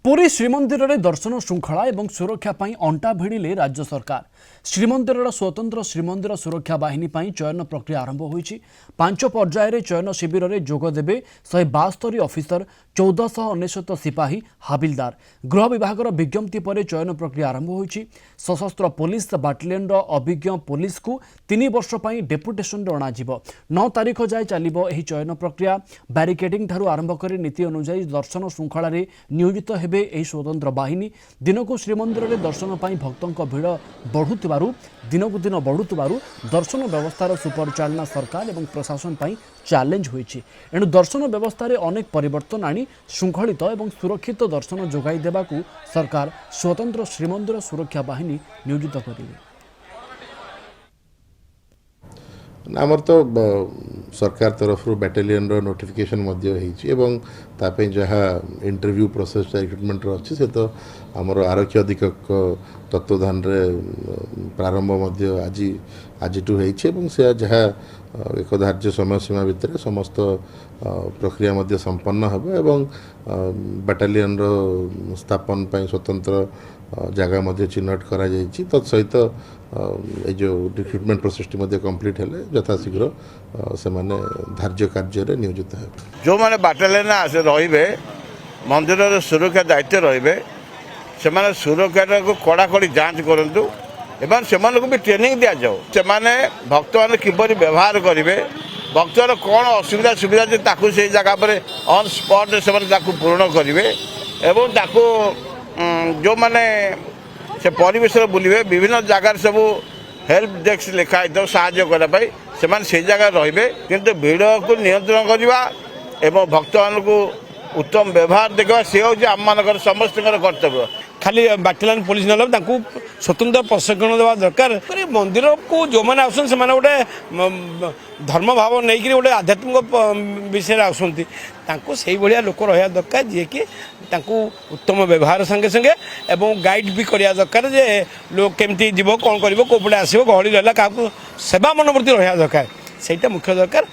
पुरी श्रीमंदिर में दर्शन श्रृंखला और सुरक्षा पर अंटा भिड़िले राज्य सरकार। श्रीमंदिर स्वतंत्र श्रीमंदिर सुरक्षा बाहिनी चयन प्रक्रिया आरंभ होईछि। 5 पर्यायर चयन शिविर में जोगदेवे 172 अफिसर 1499 सिपाही हाबिलदार। गृह विभाग विज्ञप्ति पर चयन प्रक्रिया आरंभ होईछि। सशस्त्र पुलिस बाटालियन अभिज्ञ पुलिस को 3 वर्ष पर डेपुटेशन अणाजिब। 9 तारीख जाए चलिबो एही चयन प्रक्रिया। बैरिकेडिंग ठारू आरंभ कर नीति अनुसार दर्शन श्रृंखला नियोजित हेबे एही स्वतंत्र बाहिनी। दिनकू श्रीमंदिर में दर्शन पर भक्तों भिड़ बढ़ुथिबारु दिनकू दिन बढ़ुथिबारु दर्शन व्यवस्थार सुपरिचालना सरकार और प्रशासन पर चैलेंज होईछि। एणु दर्शन व्यवस्था अनेक परिवर्तन आनी श्रृंखलित और सुरक्षित दर्शन जोगाई देबाकू सरकार स्वतंत्र श्रीमंदिर सुरक्षा बाहिनी नियोजित करिवे। आमर तो सरकार तरफ बैटालियन नोटिफिकेशन जहाँ इंटरव्यू प्रोसेस रिक्रुटमेंट अच्छी से तो आमर आरक्षी अधीक्षक तत्वधान प्रारंभ आज से जहाँ एक धार्य समय सीमा भितर समस्त प्रक्रिया संपन्न हो बैटालियन स्थापन स्वतंत्र जगह चिन्हट करा तत्सहित ये जो रिक्रुटमेंट प्रोसेस कंप्लीट है यथाशीघ्र से माने धार्य कार्य नियोजित है। जो मैंने बाटालियन आसे रे मंदिर सुरक्षा दायित्व रे से सुरक्षा को कड़ाकड़ी जांच करूँ एवं से भी ट्रेनिंग दि जाऊ से भक्त मैंने किपरि व्यवहार करेंगे भक्त कौन असुविधा सुविधा से जगह पर ऑन स्पॉट से पूर्ण करेंगे एवं जो मैंने से परिवेश बुलवे विभिन्न जगार सब हेल्प डेस्क लिखाई तो साहाय्य करने से जगह रे किंतु भीड़ को नियंत्रण करवा एवं भक्त मान को उत्तम व्यवहार देखा सी हूँ आम मान समस्त कर्तव्य। खाली बाटालियन पुलिस ना स्वतंत्र प्रशिक्षण देवा दरकार। मंदिर को जो मैंने आसुन से गोटे धर्म भाव नहीं गोटे आध्यात्मिक विषय आसुँच से भाया लोक रहा दरकार जी कि उत्तम व्यवहार संगे संगे एवं गाइड भी करवा दरकार जे लोक केमती जीव कौन कर कौपटे आसो गहली रहा क्या सेवा मनोवृत्ति रहा दरकार। से मुख्य दरकार।